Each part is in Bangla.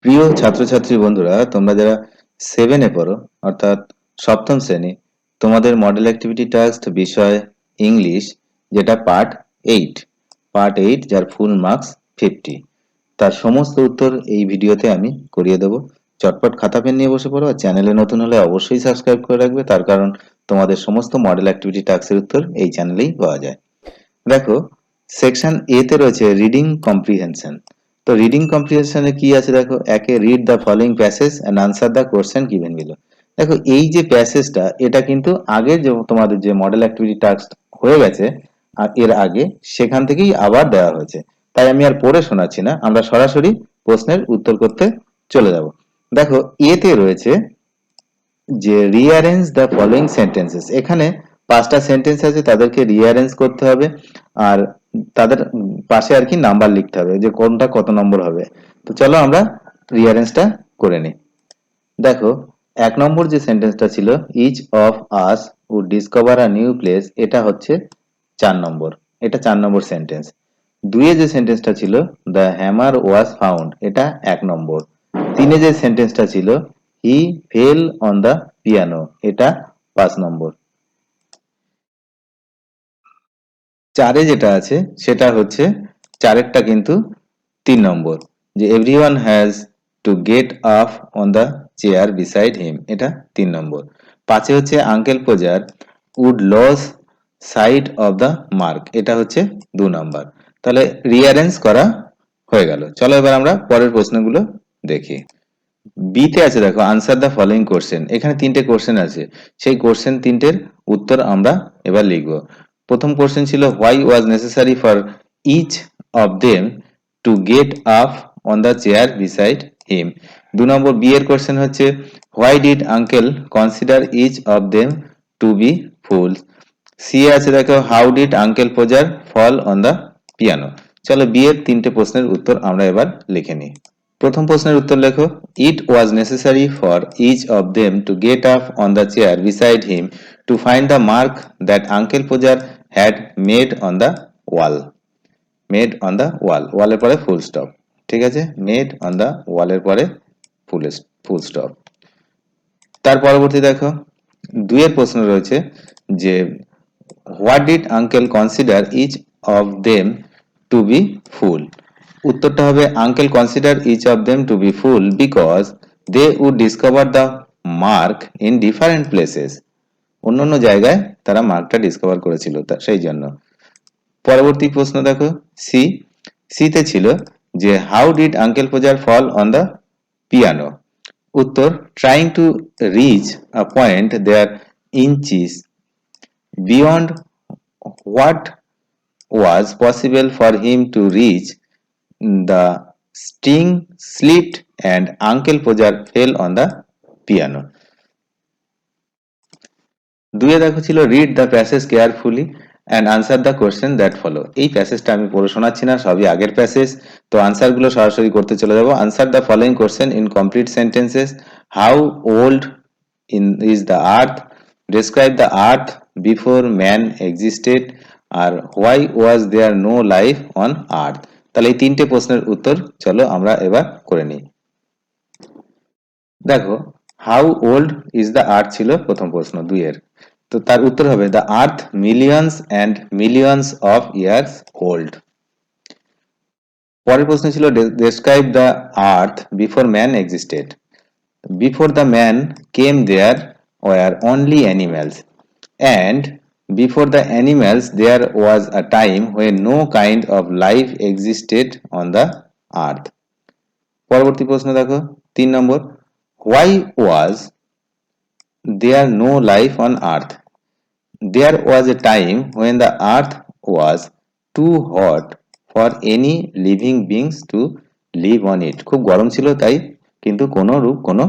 প্রিয় ছাত্রছাত্রী বন্ধুরা, তোমরা যারা 7 এ পড়ো অর্থাৎ সপ্তম শ্রেণী, তোমাদের মডেল অ্যাক্টিভিটি টাস্ক বিষয় ইংলিশ, যেটা পার্ট 8 যার ফুল মার্কস 50, তার সমস্ত উত্তর এই ভিডিওতে আমি করিয়ে দেবো। চটপট খাতা পেন নিয়ে বসে পড়ো, আর চ্যানেলে নতুন হলে অবশ্যই সাবস্ক্রাইব করে রাখবে, তার কারণ তোমাদের সমস্ত মডেল অ্যাক্টিভিটি টাস্কের উত্তর এই চ্যানেলেই পাওয়া যায়। দেখো, সেকশন এ তে রয়েছে রিডিং কম্প্রিহেনশন। তো রিডিং কম্প্রিহেনশনে কি আছে দেখো, একে read the following passage and answer the question given below. দেখো, এই যে প্যাসেজটা, এটা কিন্তু আগের যে তোমাদের যে মডেল অ্যাক্টিভিটি টাস্ক হয়ে গেছে আর এর আগে, সেখান থেকেই আবার দেওয়া হয়েছে। তাই আমি আর পড়ে শোনাচ্ছি না, আমরা সরাসরি প্রশ্নের উত্তর করতে চলে যাব। দেখো, এতে রয়েছে যে রিঅ্যারেঞ্জ দ্য ফলোইং সেন্টেন্সেস। এখানে 5টা সেন্টেন্স আছে, তাদেরকে রিঅ্যারেঞ্জ করতে হবে, আর তাদের পাশে আর কি নাম্বার লিখতে হবে যে কোনটা কত নম্বর হবে। তো চলো আমরা রিঅ্যারেঞ্জটা করে নিই। দেখো, 1 নম্বর যে সেন্টেন্সটা ছিল, each of us would discover a new place, এটা হচ্ছে 4 নম্বর। এটা 4 নম্বর সেন্টেন্স। 2-এ যে সেন্টেন্সটা ছিল, দ্য হ্যামার ওয়াজ ফাউন্ড, এটা 1 নম্বর। 3-এ যে সেন্টেন্সটা ছিল, হি ফেল অন দ্য পিয়ানো, এটা 5 নম্বর। 4-এ যেটা আছে সেটা হচ্ছে, 4-এরটা কিন্তু 3 নম্বর, যে everyone has to get up on the chair beside him, এটা 3 নম্বর। 5-এ হচ্ছে uncle Podger would lose sight of the mark, এটা হচ্ছে 2 নম্বর। তাহলে রিঅ্যারেঞ্জ করা হয়ে গেল। চলো এবার আমরা পরের প্রশ্নগুলো দেখি। বিতে আছে দেখো, আনসার দ্য ফলোইং কোশ্চেন। এখানে 3টে কোশ্চেন আছে, সেই কোশ্চেন 3টের উত্তর আমরা এবার লিখব। প্রথম কোশ্চেন ছিল, why was necessary for each of them to get up on the chair beside him. 2 নম্বর বি এর কোশ্চেন হচ্ছে, why did uncle consider each of them to be fools. C আছে দেখো, how did uncle Podger fall on the piano. চলো বি এর 3টে প্রশ্নের উত্তর আমরা এবার লিখে নিই। প্রথম প্রশ্নের উত্তর লেখো, it was necessary for each of them to get up on the chair beside him to find the mark that uncle Podger had made on the wall. Made on the wall, ওয়ালের পরে ফুল স্টপ। ঠিক আছে, মেড অন দ্য ওয়ালের পরে ফুল স্টপ। তার পরবর্তী দেখো, 2-এর প্রশ্ন রয়েছে যে, what did uncle consider each of them to be fool. উত্তরটা হবে, uncle consider each of them to be fool because they would discover the mark in different places. অন্য অন্য জায়গায় তারা মার্কটা ডিসকভার করেছিল, সেই জন্য। পরবর্তী প্রশ্ন দেখো, সি। সিতে ছিল যে, how did uncle Podger fall on the piano. উত্তর, trying to reach a point there inches beyond what was possible for him to reach. The string slipped and Uncle Pojar fell on the piano. 2-এ দেখো ছিল, read the passage carefully and answer the question that follow. এই প্যাসেজটা আমি পড়ে শোনাচ্ছি না, সবই আগের প্যাসেজ। তো আনসারগুলো সরাসরি করতে চলে যাবো। Answer the following question in complete sentences. How old is the earth, describe the earth before man existed, আর why was there no life on earth. তাহলে এই 3টে প্রশ্নের উত্তর চলো আমরা এবার করে নিই। দেখো, how old is the earth ছিল প্রথম প্রশ্ন 2-এর। তো তার উত্তর হবে, the earth millions and millions of years old. পরের প্রশ্ন ছিল, describe the earth before man existed. Before the man came there were only animals, and before the animals there was a time when no kind of life existed on the earth. পরবর্তী প্রশ্ন দেখো, 3 নম্বর, why was there no life on earth. There was a time when the earth was too hot for any living beings to live on it. খুব গরম ছিল, তাই কিন্তু কোনো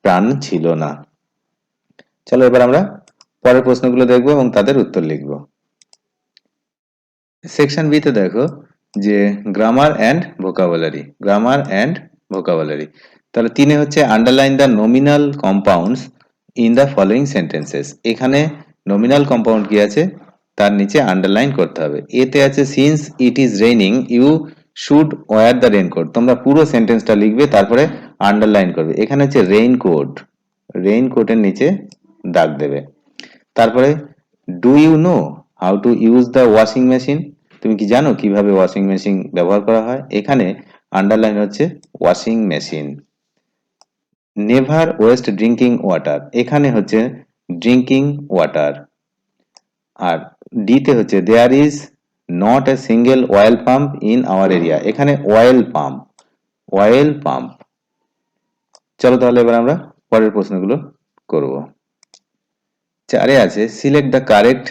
প্রাণ ছিল না। চলো এবার আমরা পরের প্রশ্নগুলো দেখবো এবং তাদের উত্তর লিখব। সেকশন বি তে দেখো যে, grammar and vocabulary. Grammar and vocabulary, তাহলে 3-এ হচ্ছে, underline the nominal compounds in the following sentences. এখানে নমিনাল কম্পাউন্ড কি আছে তার নিচে আন্ডারলাইন করতে হবে। এতে আছে, since it is raining you should wear the raincoat. তোমরা পুরো সেন্টেন্সটা লিখবে, তারপরে আন্ডারলাইন করবে। এখানে হচ্ছে রেইনকোট, রেইনকোটের নিচে দাগ দেবে। তারপরে do you know how to use the washing machine? তুমি কি জানো কিভাবে ওয়াশিং মেশিন ব্যবহার করা হয়? এখানে আন্ডারলাইন হচ্ছে washing machine. Never waste drinking water, এখানে হচ্ছে ড্রিঙ্কিং ওয়াটার। আর ডিতে হচ্ছে there is not a single oil pump in our area, এখানে অয়েল পাম্প, অয়েল পাম্প। চলো তাহলে এবার আমরা পরের প্রশ্নগুলো করব। চারে আছে select the correct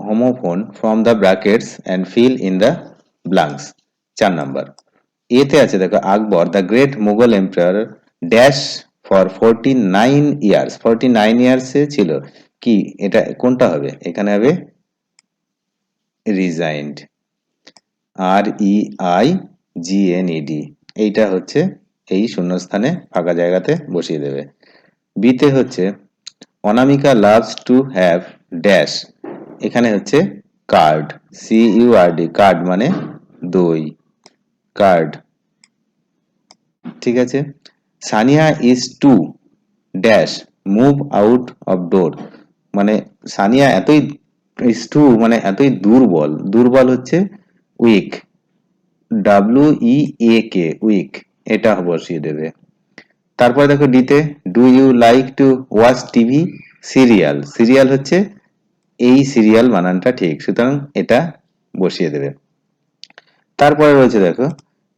homophone from the brackets and fill in the blanks. 4 number. এতে আছে দেখো Akbar the great Mughal empire dash for 49 years, 49 ইয়ার্সে ছিল কি, এটা কোনটা হবে? এখানে হবে রিজাইন্ড, REIGNED, এইটা হচ্ছে এই শূন্যস্থানে ফাঁকা জায়গাতে বসিয়ে দেবে। বিতে হচ্ছে অনামিকা লাভস টু হ্যাভ ড্যাশ, এখানে হচ্ছে কার্ড, CURD, কার্ড মানে দই, কার্ড। ঠিক আছে। Sania is to dash move out of door, মানে সানিয়া এতই, ইজ টু মানে এতই দুর্বল, দুর্বল হচ্ছে উইক, WEAK, উইক, এটা বসিয়ে দেবে। তারপর দেখো ডিতে do you like to watch TV serial, serial হচ্ছে এই সিরিয়াল বানানটা ঠিক, সুতরাং এটা বসিয়ে দেবে। তারপরে রয়েছে দেখো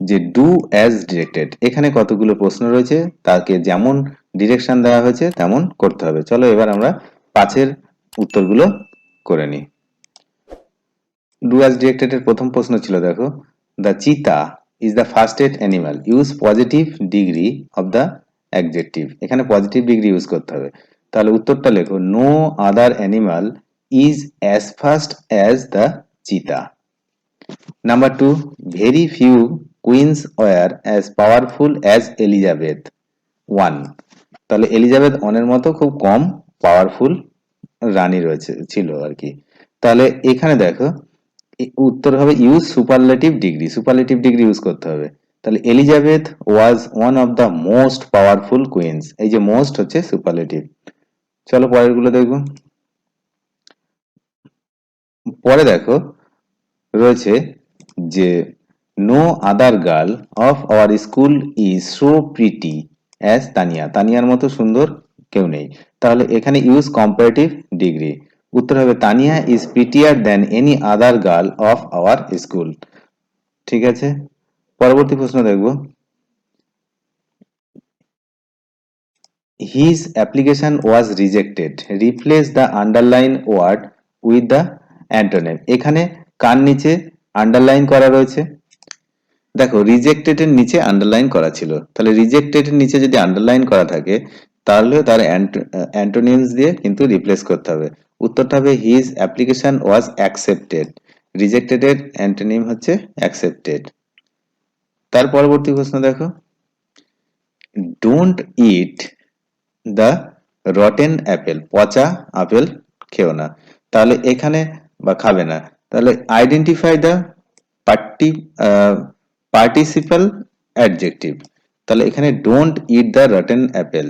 যে ডু অ্যাজ ডিরেক্টেড, এখানে কতগুলো প্রশ্ন রয়েছে, তাকে যেমন ডিরেকশন দেওয়া হয়েছে তেমন করতে হবে। চলো এবার আমরা 5-এর উত্তরগুলো করে নিই। ডু অ্যাজ ডিরেক্টেড এর প্রথম প্রশ্ন ছিল দেখো the cheetah is the fastest animal, use positive degree of the adjective, এখানে পজিটিভ ডিগ্রি ইউজ করতে হবে। তাহলে উত্তরটা লেখো no other animal is as fast as the cheetah. Number 2, very few queens were as powerful as Elizabeth I, তাহলে এলিজাবেথ অনের মতো খুব কম পাওয়ারফুল রানী রয়েছে, ছিল আর কি। তাহলে এখানে দেখো উত্তর হবে use superlative degree, superlative degree use করতে হবে। তাহলে Elizabeth was one of the most powerful queens, এই যে মোস্ট হচ্ছে সুপারলেটিভ। চলো পরের গুলো দেখবো। পরে দেখো রয়েছে যে no other girl of our school is so pretty as Tania, তানিয়ার মতো সুন্দর কেউ নেই। তাহলে এখানে ইউজ কম্পারেটিভ ডিগ্রি, উত্তর হবে Tania is prettier than any other girl of our school. ঠিক আছে। পরবর্তী প্রশ্ন দেখব। His application was rejected, replace the underline word with the antonym, এখানে কার নিচে আন্ডারলাইন করা রয়েছে? দেখো রিজেক্টেড এর নিচে আন্ডারলাইন করা ছিল, তাহলে রিজেক্টেড এর নিচে যদি আন্ডারলাইন করা থাকে তাহলে তার অ্যান্টোনিমস দিয়ে কিন্তু রিপ্লেস করতে হবে। উত্তরটা হবে হিজ অ্যাপ্লিকেশন ওয়াজ অ্যাকসেপ্টেড, রিজেক্টেড এর অ্যান্টোনিম হচ্ছে অ্যাকসেপ্টেড। তার পরবর্তী প্রশ্ন দেখো don't it the rotten Apple, পচা আপেল খেও না, তাহলে এখানে বা খাবে না, তাহলে identify the party participle adjective, তাহলে এখানে don't it the rotten Apple,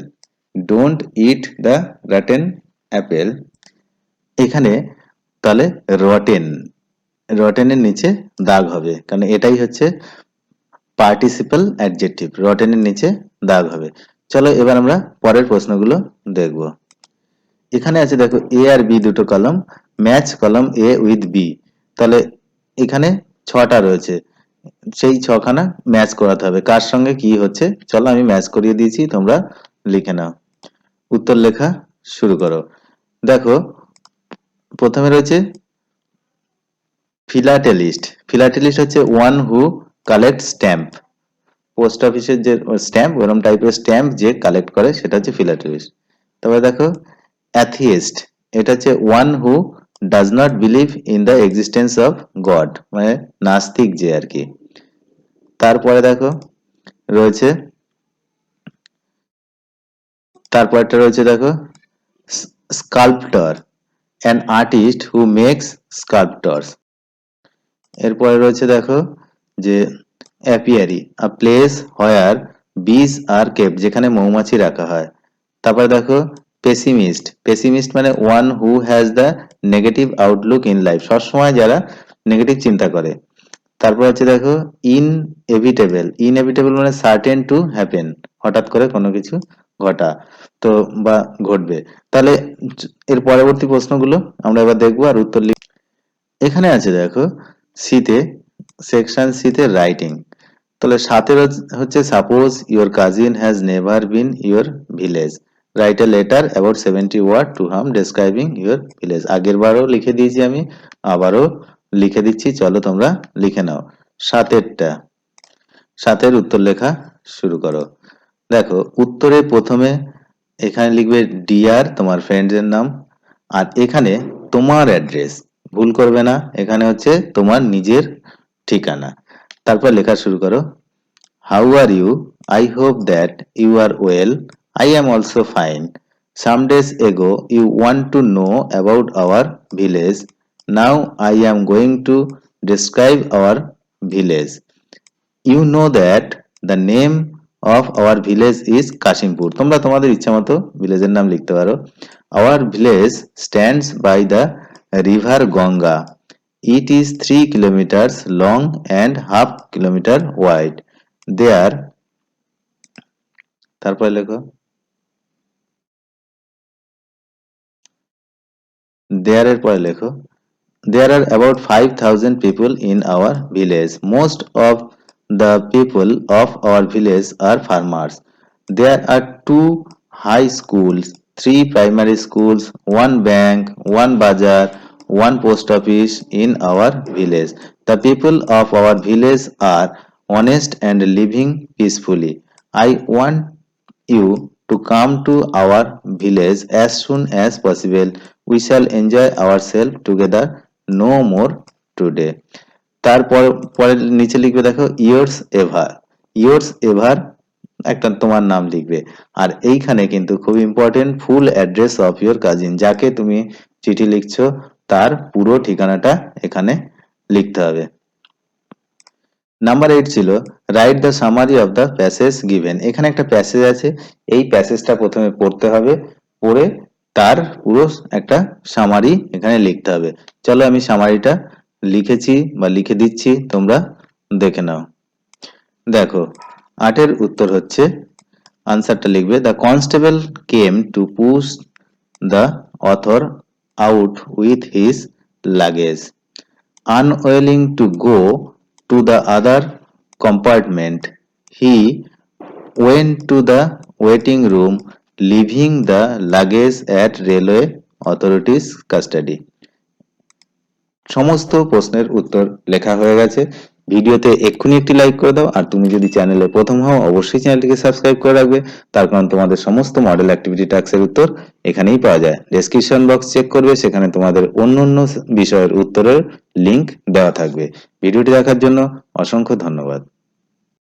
don't it the rotten Apple, এখানে তাহলে রটেন, রটেনের নিচে দাগ হবে, কারণ এটাই হচ্ছে পার্টিসিপাল অ্যাডজেক্টিভ, রটেনের নিচে দাগ হবে। চলো এবার আমরা পরের প্রশ্নগুলো দেখব। এখানে আছে দেখো এ আর বি দুটো কলম, ম্যাচ কলম এ উইথ বি, তাহলে এখানে 6টা রয়েছে, সেই 6খানা ম্যাচ করাতে হবে, কার সঙ্গে কি হচ্ছে। চলো আমি ম্যাচ করিয়ে দিয়েছি, তোমরা লিখে নাও। উত্তর লেখা শুরু করো। দেখো প্রথমে রয়েছে ফিলাটেলিস্ট, ফিলাটেলিস্ট হচ্ছে one who collect stamp, post অফিসের যে স্ট্যাম্প ওরকম টাইপের স্ট্যাম্প যে কালেক্ট করে সেটা হচ্ছে ফিলাটেলিস্ট। তবে দেখো অ্যাথিয়েস্ট, এটা হচ্ছে one who does not believe in the existence of god, মানে নাস্তিক যে আর কি। তারপরে দেখো রয়েছে, তারপরটা রয়েছে দেখো sculptor, an artist who makes sculptors. এরপরে রয়েছে দেখো যে apiary, a place where bees are kept, যেখানে মৌমাছি রাখা হয়। তারপরে দেখো পেসিমিস্ট মানে one who has the negative Outlook in life, সবসময় যারা নেগেটিভ চিন্তা করে। তারপর হচ্ছে দেখো ইনএভিটেবল মানে সার্টেন টু হ্যাপেন, হঠাৎ করে কোনো কিছু ঘটা, তো বা ঘটবে। তাহলে এর পরবর্তী প্রশ্নগুলো আমরা এবার দেখবো আর উত্তর লিখ। এখানে আছে দেখো সিতে, সেকশন সিতে রাইটিং। তাহলে সাতের হচ্ছে suppose your cousin has never been your village, write a letter about 70 word to him describing your village. আগের বারও লিখে দিয়েছি আমি, আবারও লিখে দিচ্ছি, চলো তোমরা লিখে নাও। সাতের উত্তর লেখা শুরু করো। দেখো উত্তরে প্রথমে এখানে লিখবে ডিয়ার, তোমার ফ্রেন্ডের নাম, আর এখানে তোমার অ্যাড্রেস, ভুল করবে না, এখানে হচ্ছে তোমার নিজের ঠিকানা। তারপর লেখা শুরু করো। How are you? I hope that you are well. I am also fine. Some days ago you want to know about our village. Now I am going to describe our village. You know that the name of our village is Kashimpur. তোমরা তোমাদের ইচ্ছা মতো ভিলেজের নাম লিখতে পারো। Our village stands by the river Ganga. It is 3 kilometers long and half kilometer wide. There, তারপরে লেখো there এর পরে লেখো there are about 5,000 people in our village. Most of the people of our village are farmers. There are 2 high schools, 3 primary schools, 1 bank, 1 bazaar, 1 post office in our village. The people of our village are honest and living peacefully. I want you to come to our village as soon as possible. We shall enjoy ourselves together no more today. তারপর পরে নিচে লিখবে দেখো ইয়ার্স এভার একটা তোমার নাম লিখবে। আর এইখানে কিন্তু খুব important, full address of your cousin, যাকে তুমি চিঠি লিখছো তার পুরো ঠিকানাটা এখানে লিখতে হবে। নাম্বার 8 ছিল write the summary of the passage given. এখানে একটা প্যাসেজ আছে, এই প্যাসেজটা প্রথমে পড়তে হবে, পড়ে তার পুরো একটা সামারি এখানে লিখতে হবে। চলো আমি সামারিটা লিখেছি বা লিখে দিচ্ছি, তোমরা দেখে নাও। দেখো 8 এর উত্তর হচ্ছে, আনসারটা লিখবে the constable came to push the author out with his luggage. Unwilling to go to the other compartment, he went to the waiting room, leaving the luggage at railway authorities' custody. সমস্ত প্রশ্নের উত্তর লেখা হয়ে গেছে। ভিডিওতে এক্ষুনি একটি লাইক করে দাও, আর তুমি যদি চ্যানেলে প্রথম হও অবশ্যই চ্যানেলটিকে সাবস্ক্রাইব করে রাখবে, তার কারণ তোমাদের সমস্ত মডেল অ্যাক্টিভিটি টাস্কের উত্তর এখানেই পাওয়া যায়। ডেসক্রিপশন বক্স চেক করবে, সেখানে তোমাদের অন্য বিষয়ের উত্তরের লিংক দেওয়া থাকবে। ভিডিওটি দেখার জন্য অসংখ্য ধন্যবাদ।